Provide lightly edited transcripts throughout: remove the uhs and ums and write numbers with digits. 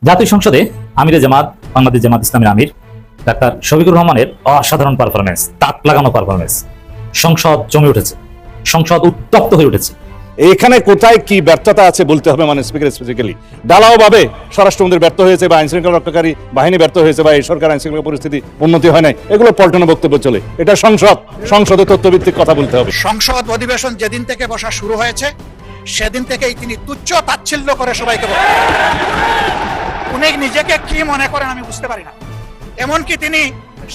জাতীয় সংসদে আমিরে জামাত বাংলাদেশ জামাত ইসলামের আমির ডাক্তার শফিকুর রহমানের অসাধারণ পারফরমেন্স, তাক লাগানো পারফরমেন্স। সংসদ জমে উঠেছে, সংসদ উত্তপ্ত হয়ে উঠেছে। এখানে কোথায় কি ব্যর্থতা আছে বলতে হবে, মানে স্পিকার স্পেসিফিক্যালি ঢালাও ভাবে স্বরাষ্ট্রমন্ত্রী ব্যর্থ হয়েছে বা আইনশৃঙ্খলা রক্ষাকারী বাহিনী ব্যর্থ হয়েছে বা এই সরকার আইনশৃঙ্খলা পরিস্থিতি উন্নতি হয় নাই, এগুলো পল্টনে বক্তব্য চলে। এটা সংসদে তথ্যভিত্তিক কথা বলতে হবে। সংসদ অধিবেশন যেদিন থেকে বসা শুরু হয়েছে সেদিন থেকেই তিনি তুচ্ছ তাচ্ছিল্য করে সবাইকে বলেন। উনি নিজেকে কি মনে করেন আমি বুঝতে পারি না। এমনকি তিনি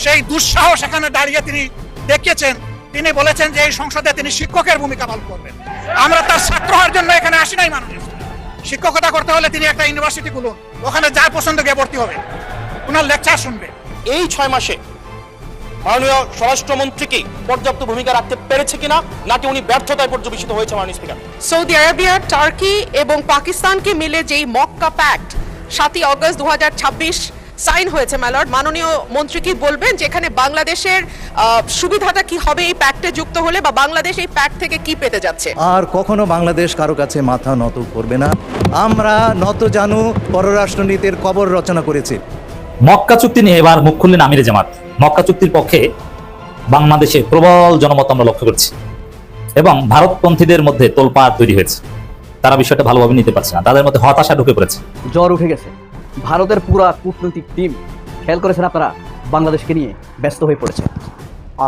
সেই দুঃসাহস এখানে দাঁড়িয়ে তিনি দেখিয়েছেন, তিনি বলেছেন যে এই সংসদে তিনি শিক্ষকের ভূমিকা পালন করবেন। আমরা তার ছাত্র হওয়ার জন্য এখানে আসি নাই। মানুষ শিক্ষকতা করতে হলে তিনি একটা ইউনিভার্সিটি খুলুন, ওখানে যার পছন্দ গিয়ে ভর্তি হবে, ওনার লেকচার শুনবে। এই 6 মাসে মাননীয় স্বরাষ্ট্রমন্ত্রী কি পর্যাপ্ত ভূমিকা রাখতে পেরেছে কিনা, নাকি উনি ব্যর্থতায় পর্যবেসিত হয়েছে? মাননীয় স্পিকার, সৌদি আরবিয়া, টার্কি এবং পাকিস্তানকে মিলে যেই মক্কা প্যাক্ট 7ই আগস্ট 2026 সাইন হয়েছে, ম্যালর্ড, মাননীয় মন্ত্রী কি বলবেন যে এখানে বাংলাদেশের সুবিধাটা কি হবে এই প্যাক্টে যুক্ত হলে, বা বাংলাদেশ এই প্যাক্ট থেকে কি পেতে যাচ্ছে? আর কখনো বাংলাদেশ কারো কাছে মাথা নত করবে না। আমরা নত জানু পররাষ্ট্রনীতির কবর রচনা করেছি। মক্কা চুক্তি নিয়ে এবার মুখ খুললেন আমিরে জামাত। মক্কা চুক্তির পক্ষে বাংলাদেশে প্রবল জনমত আমরা লক্ষ্য করছি এবং ভারতপন্থীদের মধ্যে তোলপাড় তৈরি হয়েছে। তারা বিষয়টা ভালোভাবে নিতে পারছে না, তাদের মধ্যে হতাশা ঢুকে পড়েছে। জ্বর উঠে গেছে। ভারতের পুরা কূটনৈতিক টিম, খেয়াল করেছেন আপনারা, বাংলাদেশকে নিয়ে ব্যস্ত হয়ে পড়েছে।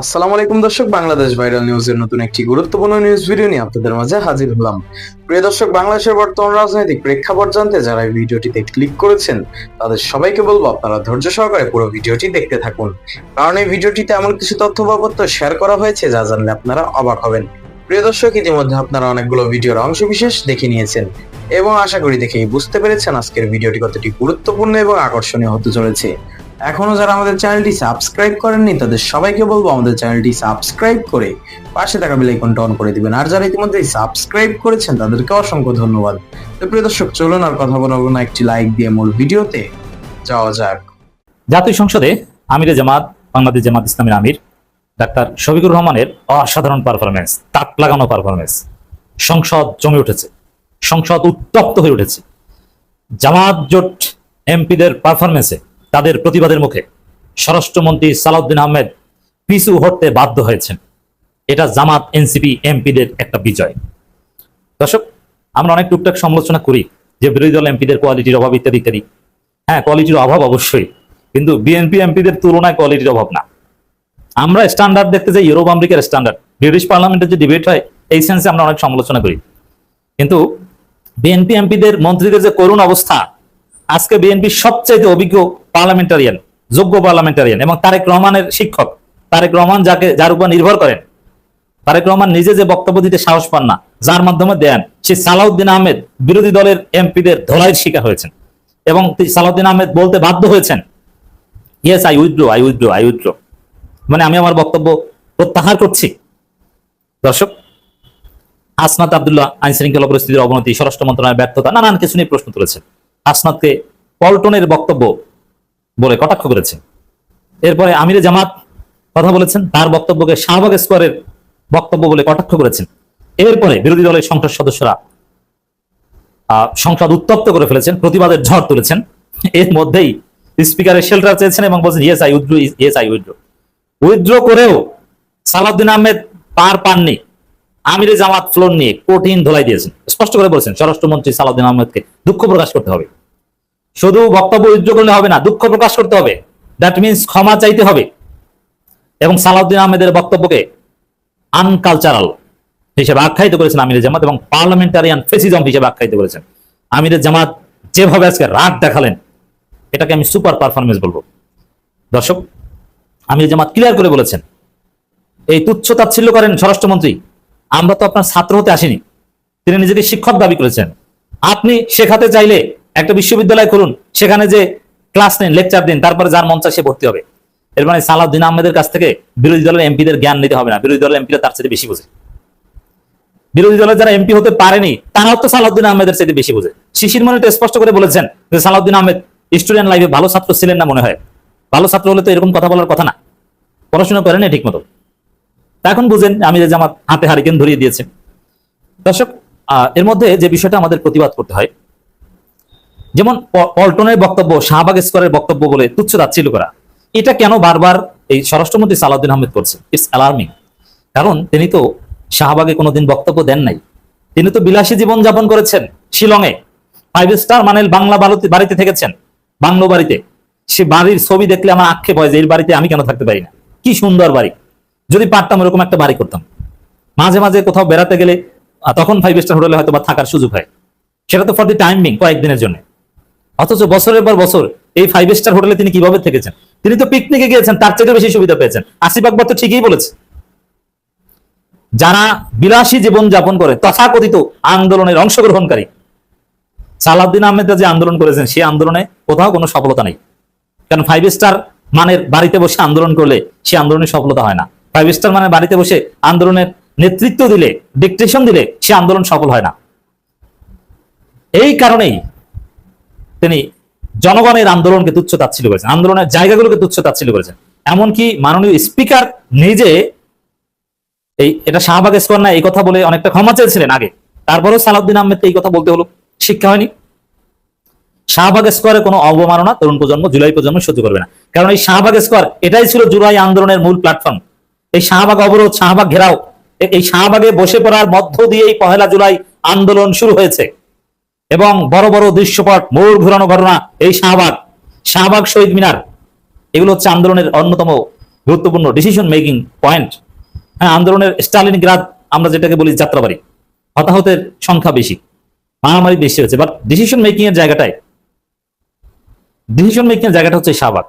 আসসালামু আলাইকুম দর্শক, বাংলাদেশ ভাইরাল নিউজের নতুন একটি গুরুত্বপূর্ণ নিউজ ভিডিও নিয়ে আপনাদের মাঝে হাজির হলাম। প্রিয় দর্শক, বাংলাদেশের বর্তমান রাজনৈতিক প্রেক্ষাপট জানতে যারা এই ভিডিওটিতে ক্লিক করেছেন তাদের সবাইকে বলবো আপনারা ধৈর্য সহকারে পুরো ভিডিওটি দেখতে থাকুন, কারণ এই ভিডিওটিতে এমন কিছু তথ্য বা তথ্য শেয়ার করা হয়েছে যা জানলে আপনারা অবাক হবেন। প্রিয় দর্শক, ইতিমধ্যে আপনারা অনেকগুলো ভিডিওর অংশবিশেষ দেখে নিয়েছেন এবং আশা করি দেখেই বুঝতে পেরেছেন আজকের ভিডিওটি কতটি গুরুত্বপূর্ণ এবং আকর্ষণীয় হতে চলেছে। এখনো যারা আমাদের চ্যানেলটি সাবস্ক্রাইব করেননি তাদের সবাইকে বলবো আমাদের চ্যানেলটি সাবস্ক্রাইব করে পাশে থাকা বেল আইকনটা অন করে দিবেন, আর যারা ইতিমধ্যে সাবস্ক্রাইব করেছেন তাদেরকে অসংখ্য ধন্যবাদ। তো প্রিয় দর্শক, চলুন আর কথা বলবো না, একটি লাইক দিয়ে মূল ভিডিওতে যাওয়া যাক। জাতীয় সংসদে আমিরে জামাত বাংলাদেশ জামাত ইসলামের আমির ডাক্তার শফিকুর রহমানের অসাধারণ পারফরমেন্স, তাক লাগানো পারফরমেন্স। সংসদ জমে উঠেছে, সংসদ উত্তপ্ত হয়ে উঠেছে। জামাত জোট এমপিদের পারফরমেন্সে, তাদের প্রতিবাদের মুখে স্বরাষ্ট্রমন্ত্রী সালাউদ্দিন আহমেদ পিছু হটতে বাধ্য হয়েছেন। এটা জামাত এনসিপি এমপিদের একটা বিজয়। দর্শক, আমরা অনেক টুকটাক সমালোচনা করি যে বিরোধী দল এমপিদের কোয়ালিটির অভাব ইত্যাদি ইত্যাদি। হ্যাঁ, কোয়ালিটির অভাব অবশ্যই, কিন্তু বিএনপি এমপিদের তুলনায় কোয়ালিটির অভাব না। আমরা স্ট্যান্ডার্ড দেখতে যাই ইউরোপ আমেরিকার স্ট্যান্ডার্ড। ব্রিটিশ পার্লামেন্টের যে ডিবেট হয় এই সেন্সে আমরা অনেক সমালোচনা করি, কিন্তু বিএনপি এমপিদের মন্ত্রীদের যে করুণ অবস্থা, আজকে বিএনপির সবচাইতে অভিজ্ঞ পার্লামেন্টারিয়ান, যোগ্য পার্লামেন্টারিয়ান এবং তারেক রহমানের শিক্ষক, তারেক রহমান যার উপর নির্ভর করেন, তারেক রহমান নিজে যে বক্তব্য দিতে সাহস পান না, যার মাধ্যমে দেন, সে সালাউদ্দিন আহমেদ বিরোধী দলের এমপিদের ধোলাইয়ের শিকার হয়েছেন এবং সালাউদ্দিন আহমেদ বলতে বাধ্য হয়েছেন, yes I withdraw, I withdraw, I withdraw, মানে আমি আমার বক্তব্য প্রত্যাহার করছি। দর্শক, হাসনাত আব্দুল্লাহ আইন শৃঙ্খলা পরিস্থিতির অবনতি, স্বরাষ্ট্র মন্ত্রণালয়ের ব্যর্থতা, নানান কিছু নিয়ে প্রশ্ন তুলেছেন। হাসনাতকে পল্টনের বক্তব্য বলে কটাক্ষ করেছেন। এরপরে আমিরে জামাত কথা বলেছেন, তার বক্তব্যকে শাহবাগ স্কোয়ারের বক্তব্য বলে কটাক্ষ করেছেন। এরপরে বিরোধী দলের সংসদ সদস্যরা সংসদ উত্তপ্ত করে ফেলেছেন, প্রতিবাদের ঝড় তুলেছেন। এর মধ্যেই স্পিকারের শেল্টার চেয়েছেন এবং বলছেন yes I withdraw, yes I withdraw. Withdraw করেও সালাউদ্দিন আহমেদ পার পাননি। আমিরে জামাত ফ্লোর নিয়ে কঠিন ধোলাই দিয়েছেন, স্পষ্ট করে বলেছেন স্বরাষ্ট্রমন্ত্রী সালাউদ্দিন আহমেদকে দুঃখ প্রকাশ করতে হবে। শুধু বক্তব্য উইথড্র করলে হবে না, দুঃখ প্রকাশ করতে হবে, দ্যাট মিনস ক্ষমা চাইতে হবে। এবং সালাউদ্দিন আহমেদের বক্তব্যকে আনকালচারাল হিসেবে আখ্যায়িত করেছেন আমিরে জামাত এবং পার্লামেন্টারিয়ান ফেসিজম হিসেবে আখ্যায়িত করেছেন। আমিরে জামাত যেভাবে আজকে রাগ দেখালেন, এটাকে আমি সুপার পারফরমেন্স বলবো। দর্শক, আমিরে জামাত ক্লিয়ার করে বলেছেন, এই তুচ্ছ তাচ্ছিল্য করেন স্বরাষ্ট্রমন্ত্রী, আমরা তো আপনার ছাত্র হতে আসিনি। তিনি নিজেকে শিক্ষক দাবি করেছেন। আপনি শেখাতে চাইলে একটা বিশ্ববিদ্যালয় করুন, সেখানে যে ক্লাস নেন, লেকচার দিন, তারপরে যার মন চায় সে ভর্তি হবে। এর মানে সালাউদ্দিন আহমেদের কাছ থেকে বিরোধী দলের এমপিদের জ্ঞান নিতে হবে না, বিরোধী দলের এমপিরা তার চেয়ে বেশি বোঝে। বিরোধী দলের যারা এমপি হতে পারেনি তারাও তো সালাউদ্দিন আহমেদের চেয়ে বেশি বোঝে। শিশির মনি তো স্পষ্ট করে বলেছেন যে সালাউদ্দিন আহমেদ স্টুডেন্ট লাইফে ভালো ছাত্র ছিলেন না, মনে হয় ভালো ছাত্র হলে তো এরকম কথা বলার কথা না, পড়াশোনা করেন ঠিক মতো। তা এখন বুঝেন আমিরে জামাত হাতে হারিকেন ধরিয়ে দিয়েছেন। দর্শক, এর মধ্যে যে বিষয়টা আমাদের প্রতিবাদ করতে হয়, যেমন পল্টনের বক্তব্য শাহবাগ স্কোয়ারের বক্তব্য বলে তুচ্ছ তাচ্ছিল্য করা, এটা কেন বারবার এই স্বরাষ্ট্রমন্ত্রী সালাউদ্দিন আহমেদ করছে? It's alarming. কারণ তিনি তো শাহবাগে কোনোদিন বক্তব্য দেন নাই, তিনি তো বিলাসী জীবন যাপন করেছেন শিলংয়ে, 5 স্টার মানের বাংলা বাড়িতে থেকেছেন, বাংলো বাড়িতে। সে বাড়ির ছবি দেখলে আমার আক্ষেপ হয় যে এই বাড়িতে আমি কেন থাকতে পারি না। কি সুন্দর বাড়ি, যদি পারতাম এরকম একটা বাড়ি করতাম। মাঝে মাঝে কোথাও বেড়াতে গেলে তখন 5 স্টার হোটেলে হয়তো বা থাকার সুযোগ হয়, সেটা তো ফর দি টাইম বিং, কয়েকদিনের জন্য। অথচ বছরের পর বছর এই 5 স্টার হোটেলে তিনি কিভাবে থেকেছেন? তিনি তো পিকনিকে গিয়েছেন, তার চেয়ে বেশি সুবিধা পেয়েছেন। আসিফ আকবর তো ঠিকই বলেছে, যারা বিলাসী জীবন যাপন করে তথাকথিত আন্দোলনের অংশগ্রহণকারী, সালাউদ্দিন আহমেদ যে আন্দোলন করেছেন সেই আন্দোলনে কোথাও কোনো সফলতা নেই। কারণ 5 স্টার মানের বাড়িতে বসে আন্দোলন করলে সে আন্দোলনের সফলতা হয় না। 5 স্টার মানের বাড়িতে বসে আন্দোলনের নেতৃত্ব দিলে, ডিকটেশন দিলে সে আন্দোলন সফল হয় না। এই কারণেই তিনি জনগণের আন্দোলনকে তুচ্ছ তাচ্ছিল্য করেছেন, আন্দোলনের জায়গাগুলোকে তুচ্ছ তাচ্ছিল্য করেছেন। এমনকি মাননীয় স্পিকার নিজে এটা শাহবাগ স্কোয়ার না এই কথা বলে অনেকটা ক্ষমা চেয়েছিলেন আগে, তারপরেও সালাউদ্দিন আহমেদকে এই কথা বলতে হলো। শিক্ষা হয়নি? শাহবাগ স্কোয়ারে কোনো অবমাননা তরুণ প্রজন্ম, জুলাই প্রজন্ম সহ্য করবে না। কারণ এই শাহবাগ স্কোয়ার এটাই ছিল জুলাই আন্দোলনের মূল প্ল্যাটফর্ম। এই শাহবাগ অবরোধ, শাহবাগ ঘেরাও, এই শাহবাগে বসে পড়ার মধ্য দিয়েই 1 জুলাই আন্দোলন শুরু হয়েছে। এবং বড় বড় দৃশ্যপট, মোড় ঘুরানো ঘটনা, এই শাহবাগ শহীদ মিনার, এগুলো হচ্ছে আন্দোলনের অন্যতম গুরুত্বপূর্ণ ডিসিশন মেকিং পয়েন্ট। হ্যাঁ, আন্দোলনের স্টালিনগ্রাদ আমরা যেটাকে বলি যাত্রাবাড়ি, হতাহতের সংখ্যা বেশি, মারামারি বেশি হয়েছে, বাট ডিসিশন মেকিং এর জায়গাটা হচ্ছে শাহবাগ।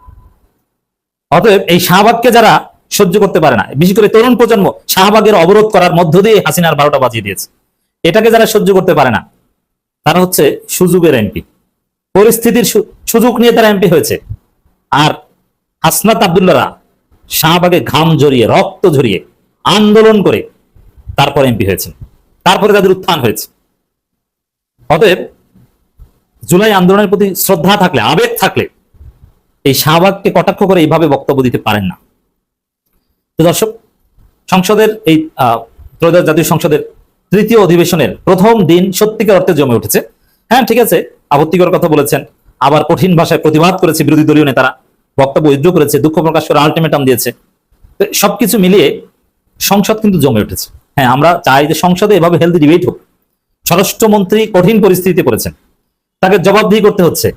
অতএব এই শাহবাগকে যারা সহ্য করতে পারে না, বিশেষ করে তরুণ প্রজন্ম, শাহবাগের অবরোধ করার মধ্য দিয়ে হাসিনার 12টা বাজিয়ে দিয়েছে। এটাকে যারা সহ্য করতে পারে না তারা হচ্ছে সুযোগের এমপি, পরিস্থিতির সুযোগ নিয়ে তারা এমপি হয়েছে। আর হাসনাত আব্দুল্লাহরা শাহবাগে ঘাম ঝরিয়ে, রক্ত ঝরিয়ে আন্দোলন করে তারপর এমপি হয়েছে, তারপরে তাদের উত্থান হয়েছে। অতএব জুলাই আন্দোলনের প্রতি শ্রদ্ধা থাকলে, আবেগ থাকলে এই শাহবাগকে কটাক্ষ করে এইভাবে বক্তব্য দিতে পারেন না। তো দর্শক, সংসদের এই ত্রয়োদশ জাতীয় সংসদের 3য় অধিবেশনের প্রথম দিন সত্যিকার অর্থে জমে উঠেছে। হ্যাঁ, ঠিক আছে, আপত্তিকর কথা বলেছেন, আবার কঠিন ভাষায় প্রতিবাদ করেছে বিরোধী দলীয় নেতারা, বক্তব্য উইথড্র করেছে, দুঃখ প্রকাশ করে আলটিমেটাম দিয়েছে। সবকিছু মিলিয়ে সংসদ কিন্তু জমে উঠেছে। হ্যাঁ, আমরা চাই যে সংসদে এভাবে হেলদি ডিবেট হোক। স্বরাষ্ট্রমন্ত্রী কঠিন পরিস্থিতিতে পড়েছেন, তাকে জবাবদিহি করতে হচ্ছে।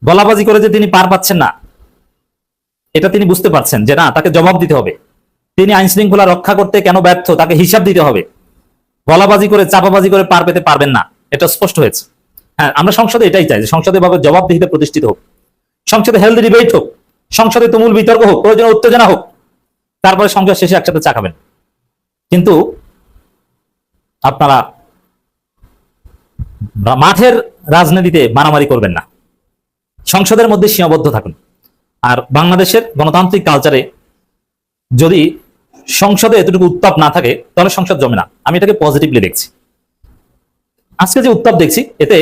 গলাবাজি করে যে তিনি পার পাচ্ছেন না, এটা তিনি বুঝতে পারছেন যে না, তাকে জবাব দিতে হবে। তিনি আইন শৃঙ্খলা রক্ষা করতে কেন ব্যর্থ, তাকে হিসাব দিতে হবে। গলাবাজি করে, চাপাবাজি করে পার পেতে পারবেন না, এটা স্পষ্ট হয়েছে। হ্যাঁ, আমরা সংসদে এটাই চাই যে সংসদে ভাবে জবাবদিহিতে প্রতিষ্ঠিত হোক, সংসদে হেলদি ডিবেট হোক, সংসদে তুমুল বিতর্ক হোক, প্রয়োজনে উত্তেজনা হোক, তারপরে সংসদ শেষে একসাথে চা খাবেন। কিন্তু আপনারা মাঠের রাজনীতিতে মারামারি করবেন না, সংসদের মধ্যে সীমাবদ্ধ থাকুন। আর বাংলাদেশের গণতান্ত্রিক কালচারে যদি সংসদে এতটুকু উত্তাপ না থাকে তাহলে সংসদ জমে না। আমি এটাকে পজিটিভলি দেখছি। আজকে যে উত্তাপ দেখছি, এতে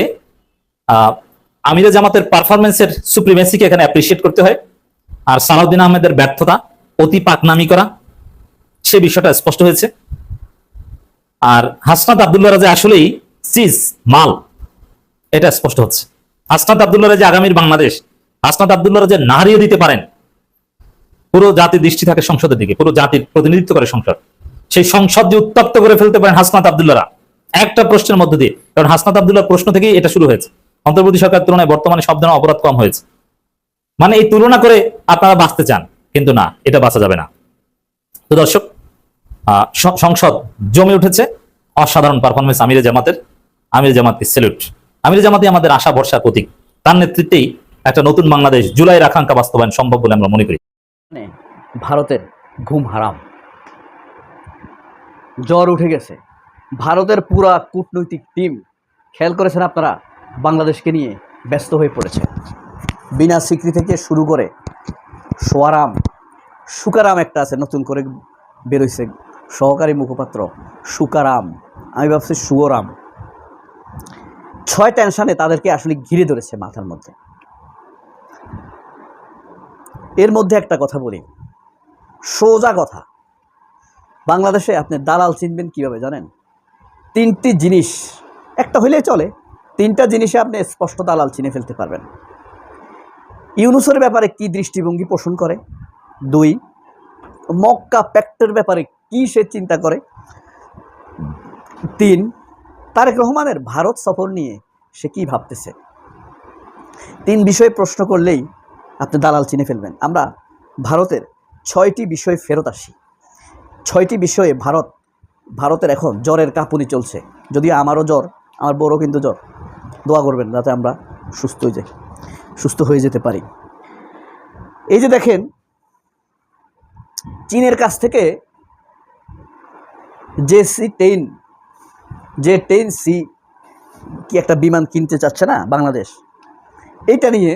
আমিরে জামাতের পারফরমেন্সের সুপ্রিমেসিকে এখানে অ্যাপ্রিসিয়েট করতে হয়। আর সালাউদ্দিন আহমেদের ব্যর্থতা, অতি পাকনামি করা, সে বিষয়টা স্পষ্ট হয়েছে। আর হাসনাত আব্দুল্লাহরা যে আসলেই চিজ মাল, এটা স্পষ্ট হচ্ছে। হাসনাত আব্দুল্লাহরা যে আগামীর বাংলাদেশ, হাসনাত আব্দুল্লাহরা যে নাড়িয়ে দিতে পারেন, পুরো জাতির দৃষ্টি থাকে সংসদের দিকে, পুরো জাতির প্রতিনিধিত্ব করে সংসদ, সেই সংসদ যে উত্তপ্ত করে ফেলতে পারেন হাসনাত আব্দুল্লাহরা একটা প্রশ্নের মধ্য দিয়ে। কারণ হাসনাত আব্দুল্লাহর প্রশ্ন থেকেই এটা শুরু হয়েছে। অন্তর্বর্তী সরকারের তুলনায় বর্তমানে সব ধরনের অপরাধ কম হয়েছে। মানে এই তুলনা করে আপনারা বাঁচতে চান, কিন্তু না, এটা বাঁচা যাবে না। তো দর্শক, সংসদ জমে উঠেছে, অসাধারণ পারফরমেন্স আমিরে জামাতের। আমিরে জামাতকে স্যালুট। আমিরে জামাতই আমাদের আশা ভরসার প্রতীক। তার নেতৃত্বেই একটা নতুন বাংলাদেশ, জুলাইয়ের আকাঙ্ক্ষা বাস্তবায়ন সম্ভব বলে আমরা মনে করি। ভারতের ঘুম হারাম, জ্বর উঠে গেছে। ভারতের পুরা কূটনৈতিক টিম, খেয়াল করেছেন আপনারা, বাংলাদেশকে নিয়ে ব্যস্ত হয়ে পড়েছে। বিনা স্বীকৃতি থেকে শুরু করে সুকারাম একটা আছে, নতুন করে বেরোইছে সহকারী মুখপাত্র, সুকারাম, আমি ভাবছি সুয়রাম। 6 টেনশনে তাদেরকে আসলে ঘিরে ধরেছে মাথার মধ্যে। এর মধ্যে একটা কথা বলি, সোজা কথা, বাংলাদেশে আপনি দালাল চিনবেন কিভাবে জানেন? 3টি জিনিস, একটা হইলেই চলে, তিনটা জিনিসে আপনি স্পষ্ট দালাল চিনে ফেলতে পারবেন। ইউনূসের ব্যাপারে কি দৃষ্টিভঙ্গি পোষণ করে, 2 মক্কা প্যাক্টের ব্যাপারে কি সে চিন্তা করে, 3 তারেক রহমানের ভারত সফর নিয়ে সে কি ভাবতেছে। 3 বিষয়ে প্রশ্ন করলেই আপনি দালাল চিনে ফেলবেন। আমরা ভারতের 6টি বিষয় ফেরত আসি। 6টি বিষয়ে ভারতের এখন জ্বরের কাঁপুনি চলছে। যদিও আমারও জ্বর, আমার বড় কিন্তু জ্বর। দোয়া করবেন যাতে আমরা সুস্থ হয়ে যেতে পারি। এই যে দেখেন, চীনের কাছ থেকে J-10C কি একটা বিমান কিনতে চাচ্ছে না বাংলাদেশ, এইটা নিয়ে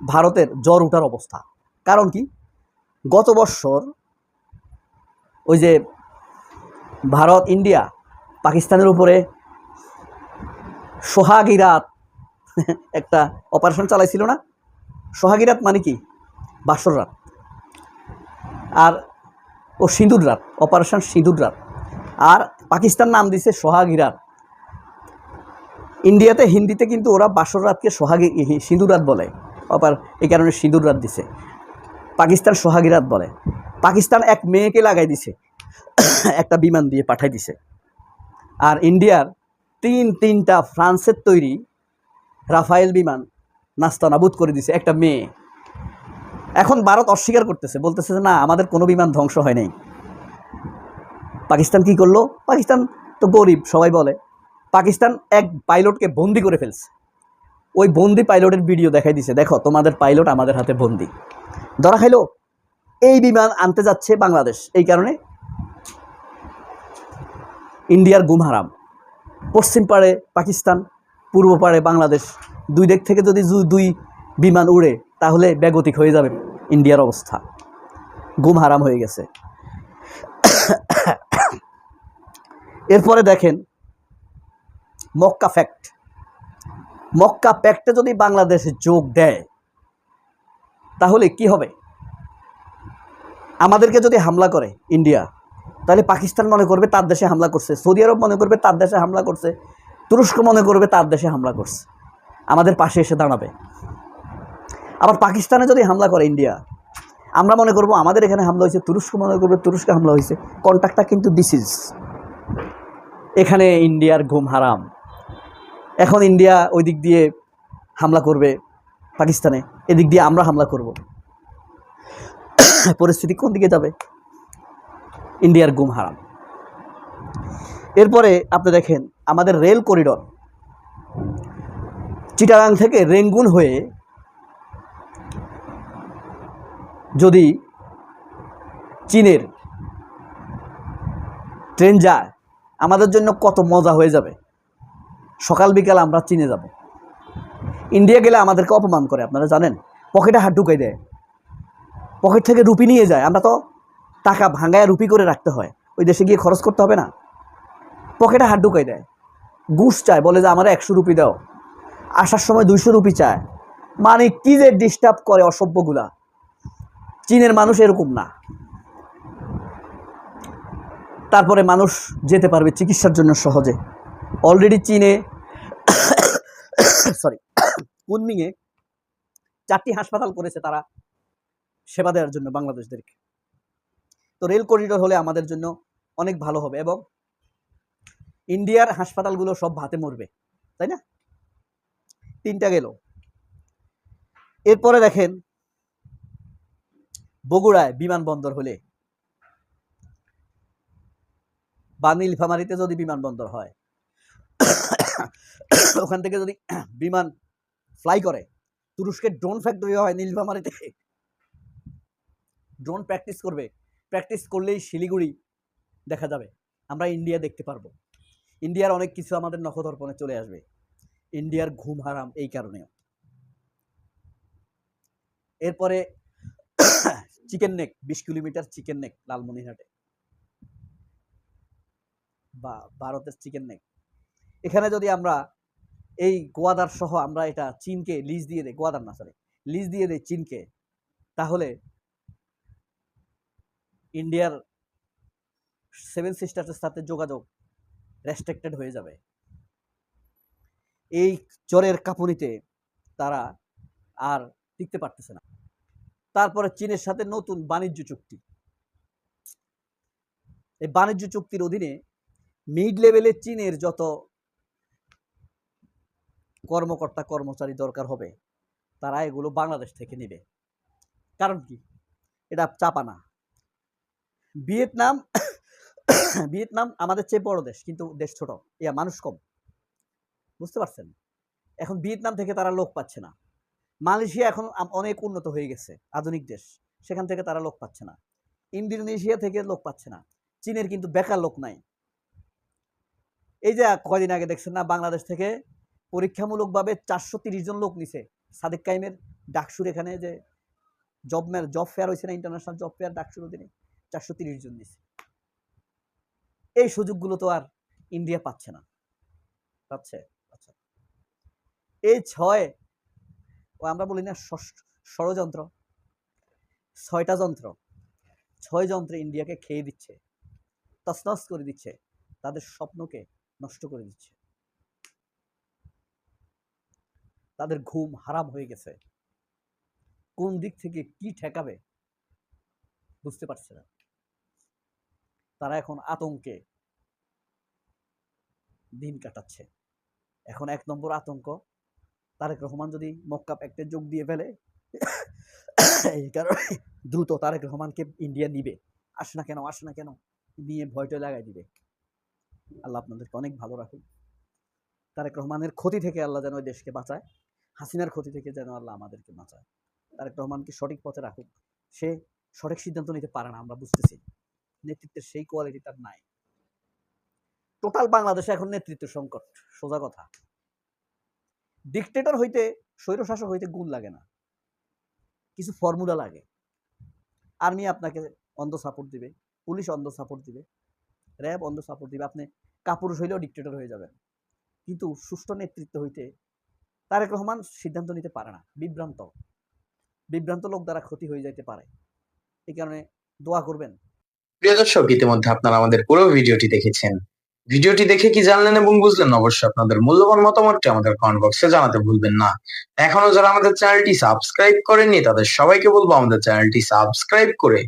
ভারতের জ্বর ওঠার অবস্থা। কারণ কি, গত বছর ওই যে ভারত ইন্ডিয়া পাকিস্তানের উপরে সোহাগিরাত একটা অপারেশন চালাইছিল না। সোহাগিরাত মানে কি, বাসর রাত, আর ও সিঁদুর রাত, অপারেশন সিঁদুর রাত। আর পাকিস্তান নাম দিছে সোহাগিরাত। ইন্ডিয়াতে হিন্দিতে কিন্তু ওরা বাসর রাতকে সিঁদুর রাত বলে, এই কারণে সিঁদুর রাত দিছে। পাকিস্তান সোহাগিরাত বলে। পাকিস্তান এক মেয়েকে লাগাই দিছে, একটা বিমান দিয়ে পাঠাই দিছে। আর ইন্ডিয়ার তিনটা ফ্রান্সের তৈরি রাফায়েল বিমান নাস্তানাবুদ করে দিছে একটা মেয়ে। এখন ভারত অস্বীকার করতেছে, বলতেছে যে না, আমাদের কোনো বিমান ধ্বংস হয় নাই। পাকিস্তান কি করলো? পাকিস্তান তো গরিব, সবাই বলে। পাকিস্তান এক পাইলটকে বন্দি করে ফেলছে। ওই বন্দি পাইলটের ভিডিও দেখাই দিছে, দেখো তোমাদের পাইলট আমাদের হাতে বন্দি। ধরা খাইলো। এই বিমান আনতে যাচ্ছে বাংলাদেশ, এই কারণে ইন্ডিয়ার গুম হারাম। পশ্চিম পাড়ে পাকিস্তান, পূর্ব পাড়ে বাংলাদেশ, 2 দিক থেকে যদি 2 বিমান উড়ে তাহলে বেগতিক হয়ে যাবে ইন্ডিয়ার অবস্থা। গুম হারাম হয়ে গেছে। এরপরে দেখেন মক্কা প্যাক্টে যদি বাংলাদেশ যোগ দেয় তাহলে কি হবে? আমাদেরকে যদি হামলা করে ইন্ডিয়া, তাহলে পাকিস্তান মনে করবে তার দেশে হামলা করছে, সৌদি আরব মনে করবে তার দেশে হামলা করছে, তুরস্ক মনে করবে তার দেশে হামলা করছে, আমাদের পাশে এসে দাঁড়াবে। আবার পাকিস্তানে যদি হামলা করে ইন্ডিয়া, আমরা মনে করব আমাদের এখানে হামলা হয়েছে, তুরস্ক মনে করবে তুরস্কে হামলা হয়েছে। কন্ট্যাক্টটা কিন্তু দিস। এখানে ইন্ডিয়ার ঘুম হারাম। এখন ইন্ডিয়া ওই দিক দিয়ে হামলা করবে পাকিস্তানে, এদিক দিয়ে আমরা হামলা করব। পরিস্থিতি কোন দিকে যাবে? ইন্ডিয়ার ঘুম হারাম। এরপরে আপনি দেখেন আমাদের রেল করিডর চিটাগাং থেকে রেঙ্গুন হয়ে যদি চীনের ট্রেন যায়, আমাদের জন্য কত মজা হয়ে যাবে। সকাল বিকাল আমরা চীনে যাব। ইন্ডিয়া গেলে আমাদেরকে অপমান করে, আপনারা জানেন। পকেটে হাত ঢুকাই দেয়, পকেট থেকে রুপি নিয়ে যায়। আমরা তো টাকা ভাঙায় রুপি করে রাখতে হয়, ওই দেশে গিয়ে খরচ করতে হবে না। পকেটে হাত ঢুকাই দেয়, ঘুষ চায়, বলে যে আমার 100 রুপি দাও, আসার সময় 200 রুপি চায়। মানে কি যে ডিস্টার্ব করে অসভ্যগুলা। চীনের মানুষ এরকম না। তারপরে মানুষ যেতে পারবে চিকিৎসার জন্য সহজে। অলরেডি চীনে কুনমিংয়ে 4টি হাসপাতাল করেছে তারা সেবা দেওয়ার জন্য বাংলাদেশদেরকে। তো রেল করিডোর হলে আমাদের জন্য অনেক ভালো হবে, এবং ইন্ডিয়ার হাসপাতালগুলো সব ভাতে মরবে, তাই না? 3টা গেল। এরপরে দেখেন বগুড়ায় বিমানবন্দর হলে বা নীলফামারীতে যদি বিমানবন্দর হয়, ওখান থেকে যদি বিমান ফ্লাই করে, তুরস্কের ড্রোন ফ্যাক্টরি হয় নীলফামারীতে, ড্রোন প্র্যাকটিস করলেই শিলিগুড়ি দেখা যাবে, আমরা ইন্ডিয়া দেখতে পারবো। ইন্ডিয়ার অনেক কিছু আমাদের নখদর্পণে চলে আসবে। ইন্ডিয়ার ঘুম হারাম এই কারণেও। এরপরে chicken neck, 20 kilometre chicken neck লালমনিরহাটে, বা ভারতের চিকেন নেক। এখানে যদি আমরা এই গোয়াদার সহ আমরা এটা চীনকে লিজ দিয়ে দেই, লিজ দিয়ে দেই চীনকে, তাহলে ইন্ডিয়ার 7 সিস্টার্সের সাথে যোগাযোগ রেস্ট্রিক্টেড হয়ে যাবে। এই জ্বরের কাঁপুনিতে তারা আর টিকতে পারতেছে না। তারপরে চীনের সাথে নতুন বাণিজ্য চুক্তি। এই বাণিজ্য চুক্তির অধীনে মিড লেভেলে চীনের যত কর্মকর্তা কর্মচারী দরকার হবে তারা এগুলো বাংলাদেশ থেকে নেবে। কারণ কি? এটা চাপা না। ভিয়েতনাম ভিয়েতনাম আমাদের চেয়ে বড় দেশ, কিন্তু দেশ ছোট, মানুষ কম, বুঝতে পারছেন? এখন ভিয়েতনাম থেকে তারা লোক পাচ্ছে না। মালয়েশিয়া এখন অনেক উন্নত হয়ে গেছে, আধুনিক দেশ, সেখান থেকে তারা লোক পাচ্ছে না। ইন্দোনেশিয়া থেকে লোক পাচ্ছে না। চীনের কিন্তু বেকার লোক নাই। এই যে কয়দিন আগে দেখছেন না, বাংলাদেশ থেকে পরীক্ষামূলকভাবে 430 জন লোক নিছে সাদেক কাইমের ডাকসুর, এখানে যে জব ফেয়ার হয়েছে না, ইন্টারন্যাশনাল জব ফেয়ার, ডাকসুর অধীনে 430 জন নিছে। এই সুযোগগুলো তো আর ইন্ডিয়া পাচ্ছে না। পাচ্ছে? আচ্ছা, এই আমরা বলি না ষড়যন্ত্র, 6টা যন্ত্র, 6 যন্ত্রে ইন্ডিয়াকে খেয়ে দিচ্ছে, তছনছ করে দিচ্ছে, তাদের স্বপ্নকে নষ্ট করে দিচ্ছে, তাদের ঘুম হারাম হয়ে গেছে। কোন দিক থেকে কি ঠেকাবে বুঝতে পারছে না। তারা এখন আতঙ্কে দিন কাটাচ্ছে। এখন 1 নম্বর আতঙ্ক, তারেক রহমান যদি মক্কা প্যাক্টে যোগ দিয়ে ফেলে, এই কারণে দ্রুত তারেক রহমানকে ইন্ডিয়া নিবে। আসে না কেন নিয়ে ভয়টা লাগাই দিবে। আল্লাহ আপনাদেরকে অনেক ভালো রাখুন। তারেক রহমানের ক্ষতি থেকে আল্লাহ যেন ওই দেশকে বাঁচায়, হাসিনার ক্ষতি থেকে যেন আল্লাহ আমাদেরকে বাঁচায়। তারেক রহমানকে সঠিক পথে রাখুন। সে সঠিক সিদ্ধান্ত নিতে পারে না, আমরা বুঝতেছি। নেতৃত্বের সেই কোয়ালিটি তার নাই। টোটাল বাংলাদেশে এখন নেতৃত্ব সংকট, সোজা কথা। ডিকটেটর হইতে, স্বৈরশাসক হইতে গুণ লাগে না, কিছু ফর্মুলা লাগে। আর্মি আপনাকে অন্ধ সাপোর্ট দিবে, পুলিশ অন্ধ সাপোর্ট দিবে, র্যাব অন্ধ সাপোর্ট দিবে, আপনি কাপুরুষ হইলেও ডিকটেটর হয়ে যাবেন। কিন্তু সুষ্ঠু নেতৃত্ব হইতে তারেক রহমান সিদ্ধান্ত নিতে পারে না, বিভ্রান্ত লোক দ্বারা ক্ষতি হয়ে যাইতে পারে। এই কারণে দোয়া করবেন। প্রিয় দর্শক, ইতিমধ্যে আপনারা আমাদের পুরো ভিডিওটি দেখেছেন। ভিডিওটি দেখে কি জানলেন এবং বুঝলেন, অবশ্যই আপনাদের মূল্যবান মতামতটি আমাদের কমেন্ট বক্সে জানাতে ভুলবেন না। এখনো যারা আমাদের চ্যানেলটি সাবস্ক্রাইব করেননি তাদের সবাইকে বলবো আমাদের চ্যানেলটি সাবস্ক্রাইব করে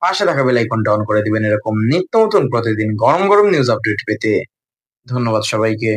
পাশে থাকা বেল আইকনটা অন করে দিবেন, এরকম নিত্য নতুন প্রতিদিন গরম গরম নিউজ আপডেট পেতে। ধন্যবাদ সবাইকে।